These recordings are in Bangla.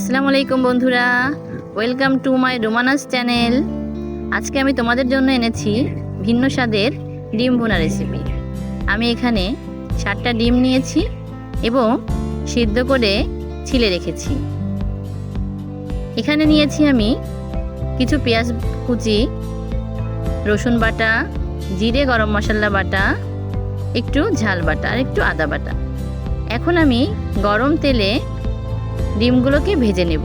আসসালামু আলাইকুম বন্ধুরা, ওয়েলকাম টু মাই রোমানাস চ্যানেল। আজকে আমি তোমাদের জন্য এনেছি ভিন্ন স্বাদের ডিম ভুনা রেসিপি। আমি এখানে 7টা ডিম নিয়েছি এবং সিদ্ধ করে ছিলে রেখেছি। এখানে নিয়েছি আমি কিছু পেঁয়াজ কুচি, রসুন বাটা, জিরে গরম মশলা বাটা, একটু ঝাল বাটা আর একটু আদা বাটা। এখন আমি গরম তেলে ডিমগুলোকে ভেজে নেব।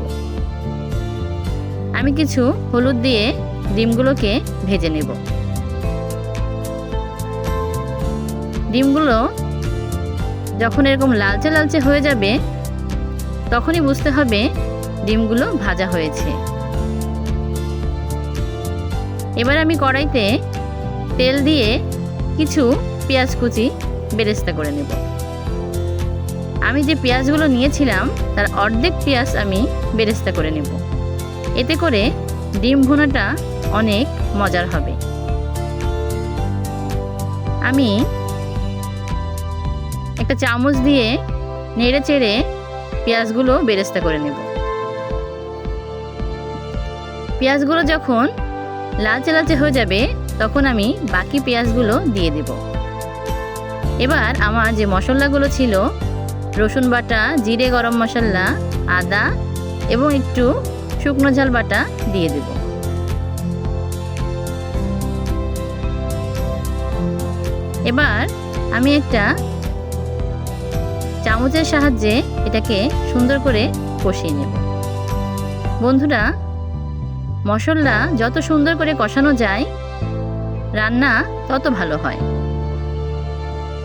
আমি কিছু হলুদ দিয়ে ডিমগুলোকে ভেজে নেব। ডিমগুলো যখন এরকম লালচে লালচে হয়ে যাবে তখনই বুঝতে হবে ডিমগুলো ভাজা হয়েছে। এবার আমি কড়াইতে তেল দিয়ে কিছু পেঁয়াজ কুচি বেরেস্তা করে নেব। আমি যে পেঁয়াজগুলো নিয়েছিলাম তার অর্ধেক পেঁয়াজ আমি বেরেস্তা করে নেব। এতে করে ডিম ভুনাটা অনেক মজার হবে। আমি একটা চামচ দিয়ে নেড়ে চেড়ে পেঁয়াজগুলো বেরেস্তা করে নেব। পেঁয়াজগুলো যখন লালচে লালচে হয়ে যাবে তখন আমি বাকি পেঁয়াজগুলো দিয়ে দেব। এবার আমার যে মশলাগুলো ছিল, রসুন বাটা, জিরে গরম মশলা, আদা এবং একটু শুকনো ঝাল বাটা দিয়ে দেব। এবার আমি একটা চামচের সাহায্যে এটাকে সুন্দর করে কষিয়ে নেব। বন্ধুরা, মশলা যত সুন্দর করে কষানো যায় রান্না তত ভালো হয়।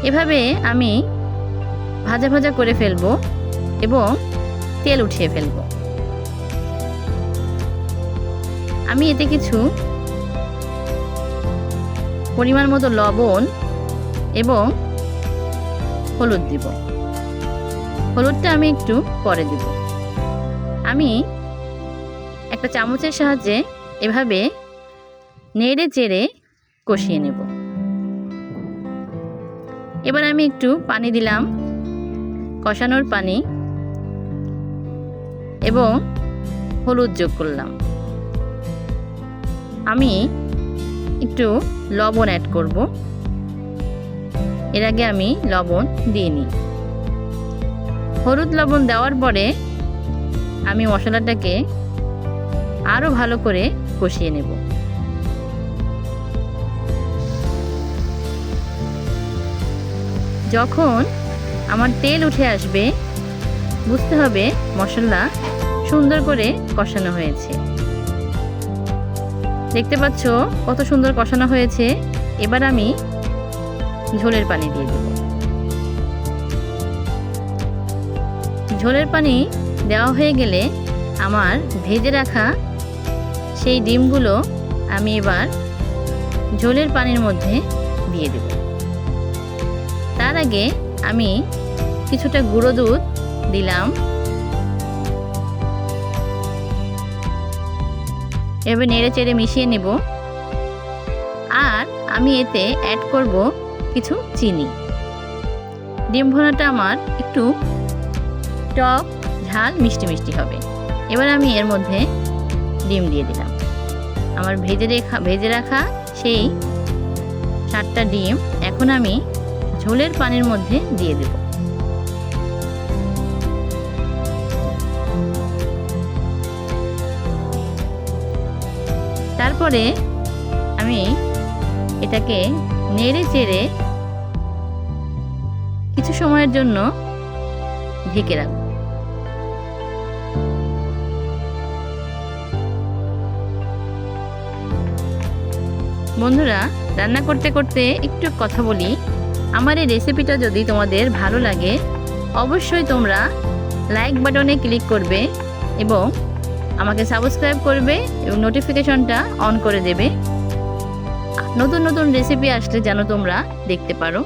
এভাবে আমি ভাজা ভাজা করে ফেলবো এবং তেল উঠিয়ে ফেলবো। আমি এতে কিছু পরিমাণ মতো লবণ এবং হলুদ দিব। হলুদটা আমি একটু পরে দিব। আমি একটা চামচের সাহায্যে এভাবে নেড়ে চেড়ে কষিয়ে নেব। এবার আমি একটু পানি দিলাম, কষানোর পানি, এবং হলুদ যোগ করলাম। আমি একটু লবণ অ্যাড করব। এর আগে আমি লবণ দিইনি। হলুদ লবণ দেওয়ার পরে আমি মশলাটাকে আরো ভালো করে কষিয়ে নেব। যখন আমার তেল উঠে আসবে বুঝতে হবে মশলা সুন্দর করে কষানো হয়েছে। দেখতে পাচ্ছ কত সুন্দর কষানো হয়েছে। এবার আমি ঝোলের পানি দিয়ে দেব। ঝোলের পানি দেওয়া হয়ে গেলে আমার ভেজে রাখা সেই ডিমগুলো আমি এবার ঝোলের পানির মধ্যে দিয়ে দেব। তার আগে আমি কিছুটা গুঁড়ো দুধ দিলাম। এভাবে নেড়ে চেড়ে মিশিয়ে নেব। আর আমি এতে অ্যাড করব কিছু চিনি। ডিম ভুনাটা আমার একটু টক ঝাল মিষ্টি মিষ্টি হবে। এবার আমি এর মধ্যে ডিম দিয়ে দিলাম। আমার ভেজে রাখা সেই 7টা ডিম এখন আমি ঝোলের পানির মধ্যে দিয়ে দেব। তারপরে আমি এটাকে নেড়ে চেড়ে কিছু সময়ের জন্য ঢেকে রাখব। বন্ধুরা, রান্না করতে করতে একটু কথা বলি। আমার এই রেসিপিটা যদি তোমাদের ভালো লাগে অবশ্যই তোমরা লাইক বাটনে ক্লিক করবে এবং আমাকে সাবস্ক্রাইব করবে এবং নোটিফিকেশনটা অন করে দেবে। নতুন নতুন রেসিপি আসলে যেন তোমরা দেখতে পারো।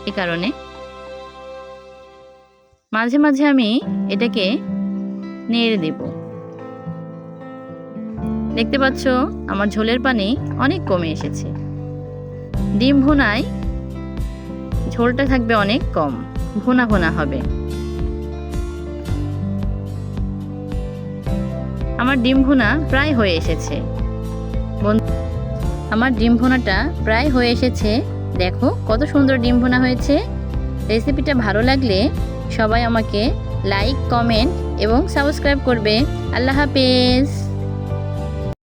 এই কারণে মাঝে মাঝে আমি এটাকে নেড়ে দেব। দেখতে পাচ্ছ আমার ঝোলের পানি অনেক কমে এসেছে। ডিম ভুনায় ঝোলটা থাকবে অনেক কম, ভুনা ভুনা হবে। আমার ডিম ভুনা প্রায় হয়ে এসেছে। আমার ডিম ভুনাটা প্রায় হয়ে এসেছে। দেখো কত সুন্দর ডিম ভুনা হয়েছে। রেসিপিটা ভালো লাগলে সবাই আমাকে লাইক, কমেন্ট এবং সাবস্ক্রাইব করবে। আল্লাহ হাফেজ।